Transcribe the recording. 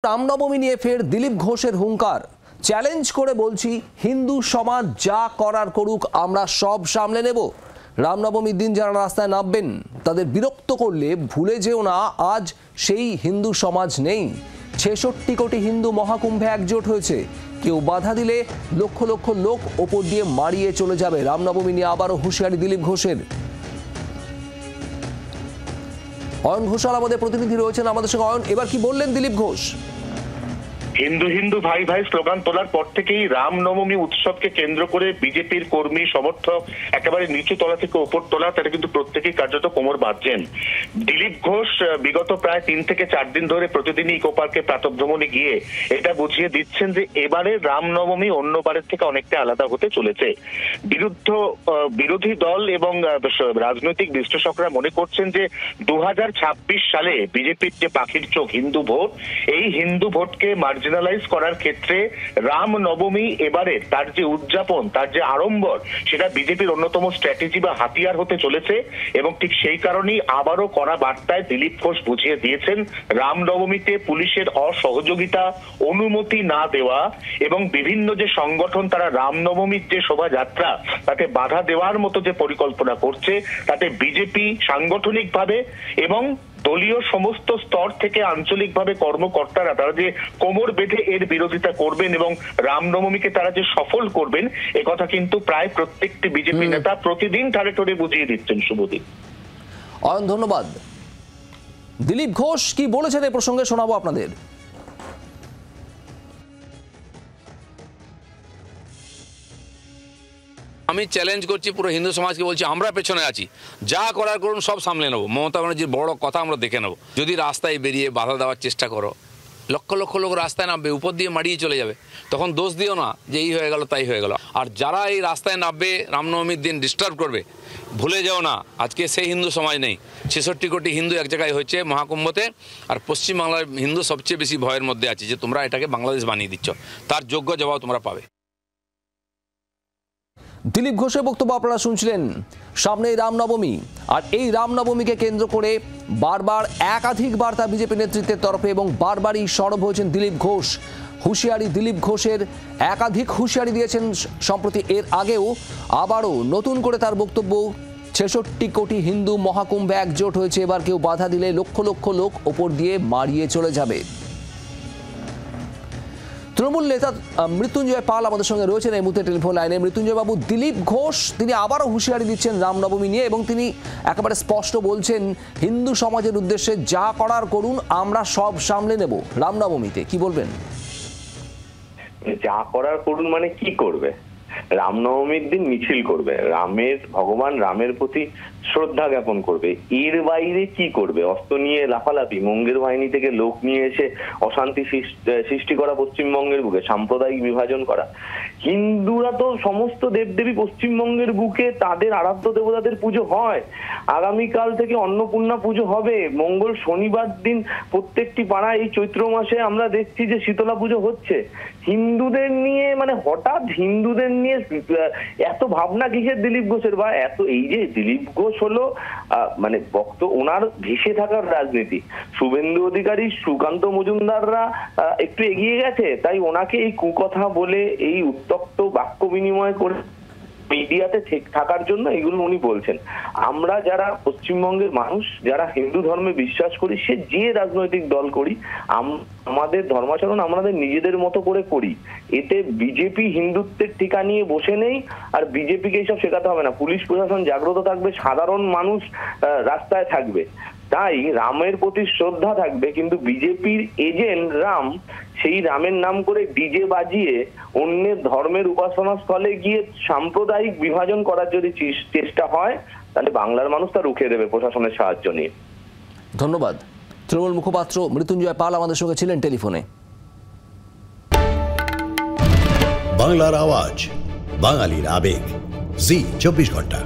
রামনবমী নিয়ে ফের দিলীপ ঘোষের হুঙ্কার। চ্যালেঞ্জ করে বলছি, হিন্দু সমাজ যা করার করুক, আমরা সব সামলে নেব। রামনবমীর দিন যারা রাস্তায় নামবেন তাদের বিরক্ত করলে ভুলে যেও না, আজ সেই হিন্দু সমাজ নেই। ৬৬ কোটি হিন্দু মহাকুম্ভে একজোট হয়েছে। কেউ বাধা দিলে লক্ষ লক্ষ লোক ওপর দিয়ে মারিয়ে চলে যাবে। রামনবমী নিয়ে আবারও হুঁশিয়ারি দিলীপ ঘোষের। অয়ন ঘোষাল আমাদের প্রতিনিধি রয়েছেন আমাদের সঙ্গে। অয়ন, এবার কি বললেন দিলীপ ঘোষ? হিন্দু হিন্দু ভাই ভাই স্লোগান তোলার পর থেকেই রামনবমী উৎসবকে কেন্দ্র করে বিজেপির কর্মী সমর্থক একেবারে নিচু তলা থেকে ওপর তলা তারা কিন্তু প্রত্যেকেই কার্যত কোমর বাঁধছেন। দিলীপ ঘোষ বিগত প্রায় ৩ থেকে ৪ দিন ধরে প্রতিদিনই ইকো পার্কে প্রাতঃভ্রমণে গিয়ে এটা বুঝিয়ে দিচ্ছেন যে এবারে রামনবমী অন্যবারের থেকে অনেকটা আলাদা হতে চলেছে। বিরোধী দল এবং রাজনৈতিক বিশ্লেষকরা মনে করছেন যে 2026 সালে বিজেপির যে পাখির চোখ হিন্দু ভোট, এই হিন্দু ভোটকে মার্জিনালাইজ করার ক্ষেত্রে রামনবমী এবারে তার যে উদযাপন, তার যে আড়ম্বর, সেটা বিজেপির অন্যতম স্ট্র্যাটেজি বা হাতিয়ার হতে চলেছে। এবং ঠিক সেই কারণেই আবারও কড়া বার্তায় দিলীপ ঘোষ বুঝিয়ে দিয়েছেন, রামনবমীতে পুলিশের অসহযোগিতা, অনুমতি না দেওয়া এবং বিভিন্ন যে সংগঠন তারা রামনবমীর যে শোভাযাত্রা তাতে বাধা দেওয়ার মতো যে পরিকল্পনা করছে, তাতে বিজেপি সাংগঠনিকভাবে এবং দলীয় সমস্ত স্তর থেকে আঞ্চলিকভাবে কর্মকর্তারা তারা যে কোমর বেঁধে এর বিরোধিতা করবেন এবং রামনবমীকে তারা যে সফল করবেন, একথা কিন্তু প্রায় প্রত্যেকটি বিজেপি নেতা প্রতিদিন ঠাড়ে ঠাড়ে বুঝিয়ে দিচ্ছেন। শুভদীপ। অয়ন, ধন্যবাদ। দিলীপ ঘোষ কি বলেছেন এই প্রসঙ্গে শোনাবো আপনাদের। আমি চ্যালেঞ্জ করছি পুরো হিন্দু সমাজকে, বলছি আমরা পেছনে আছি, যা করার করুন সব সামলে নেবো। মমতা ব্যানার্জির বড় কথা আমরা দেখে নেবো। যদি রাস্তায় বেরিয়ে বাধা দেওয়ার চেষ্টা করো, লক্ষ লক্ষ লোক রাস্তায় নামবে, উপর দিয়ে মারিয়ে চলে যাবে। তখন দোষ দিও না যে এই হয়ে গেল তাই হয়ে গেল। আর যারা এই রাস্তায় নামবে রামনবমীর দিন ডিস্টার্ব করবে, ভুলে যাও না আজকে সেই হিন্দু সমাজ নেই। ৬৬ কোটি হিন্দু এক জায়গায় হয়েছে মহাকুম্ভতে, আর পশ্চিমবাংলার হিন্দু সবচেয়ে বেশি ভয়ের মধ্যে আছে যে তোমরা এটাকে বাংলাদেশ বানিয়ে দিচ্ছ। তার যোগ্য জবাব তোমরা পাবে। দিলীপ ঘোষের বক্তব্য আপনারা শুনছিলেন। সামনেই রামনবমী, আর এই রামনবমীকে কেন্দ্র করে বারবার একাধিক বার্তা বিজেপি নেতৃত্বের তরফে এবং বারবারই সরব হয়েছেন দিলীপ ঘোষ। হুঁশিয়ারি দিলীপ ঘোষের, একাধিক হুঁশিয়ারি দিয়েছেন সম্প্রতি। এর আগেও আবারও নতুন করে তার বক্তব্য, ৬৬ কোটি হিন্দু মহাকুম্ভে একজোট হয়েছে। এবার কেউ বাধা দিলে লক্ষ লক্ষ লোক ওপর দিয়ে মারিয়ে চলে যাবে। তৃণমূল নেতা মৃত্যুঞ্জয় পাল আমাদের সঙ্গে রয়েছেন এই মুহূর্তে টেলিফোন লাইনে। মৃত্যুঞ্জয় বাবু, দিলীপ ঘোষ তিনি আবারও হুঁশিয়ারি দিচ্ছেন রামনবমী নিয়ে এবং তিনি একেবারে স্পষ্ট বলছেন, হিন্দু সমাজের উদ্দেশ্যে যা করার করুন, আমরা সব সামলে নেব। রামনবমীতে কি বলবেন? যা করার করুন মানে কি করবে? রামনবমীর দিন মিছিল করবে, ভগবান রামের প্রতি শ্রদ্ধা জ্ঞাপন করবে। এর বাইরে কি করবে? অস্ত্র নিয়ে লাফালাফি, মঙ্গের বাহিনী থেকে লোক নিয়ে এসে অশান্তি সৃষ্টি করা, পশ্চিমবঙ্গের বুকে সাম্প্রদায়িক বিভাজন করা। হিন্দুরা তো সমস্ত দেবদেবী পশ্চিমবঙ্গের বুকে তাদের আরাধ্য দেবতাদের পুজো হয়। আগামীকাল থেকে অন্নপূর্ণা পুজো হবে। মঙ্গল শনিবার দিন প্রত্যেকটি পাড়ায় এই চৈত্র মাসে আমরা দেখছি যে শীতলা পুজো হচ্ছে। হিন্দুদের নিয়ে মানে হঠাৎ হিন্দুদের নিয়ে এত ভাবনা কিসের দিলীপ ঘোষের? বা এত এই যে দিলীপ ঘোষ হলো মানে ওনার ভেসে থাকার রাজনীতি। শুভেন্দু অধিকারী, সুকান্ত মজুমদাররা একটু এগিয়ে গেছে, তাই ওনাকে এই কুকথা বলে, এই উত্তপ্ত বাক্য বিনিময় করে মিডিয়াতে থাকার জন্য এগুলো উনি বলছেন। আমরা যারা পশ্চিমবঙ্গের মানুষ, যারা হিন্দু ধর্মে বিশ্বাস করি, সে যে রাজনৈতিক দল করি, আমাদের ধর্মাচরণ আমাদের নিজেদের মতো করে করি। এতে বিজেপি হিন্দুত্বের টিকা নিয়ে বসে নেই, আর বিজেপিকে এইসব শেখাতে হবে না। পুলিশ প্রশাসন জাগ্রত থাকবে, সাধারণ মানুষ রাস্তায় থাকবে। তাই রামের প্রতি শ্রদ্ধা থাকবে, কিন্তু বিজেপির এজেন্ট রাম, সেই রামের নাম করে ডিজে বাজিয়ে অন্যের ধর্মের উপাসনা স্থলে গিয়ে সাম্প্রদায়িক বিভাজন করার যদি চেষ্টা হয়, তাহলে বাংলার মানুষ তা রুখে দেবে প্রশাসনের সাহায্য নিয়ে। ধন্যবাদ। তৃণমূল মুখপাত্র মৃত্যুঞ্জয় পাল আমাদের সঙ্গে ছিলেন টেলিফোনে। বাংলার আওয়াজ, বাঙালির আবেগ, জি 24 ঘন্টা।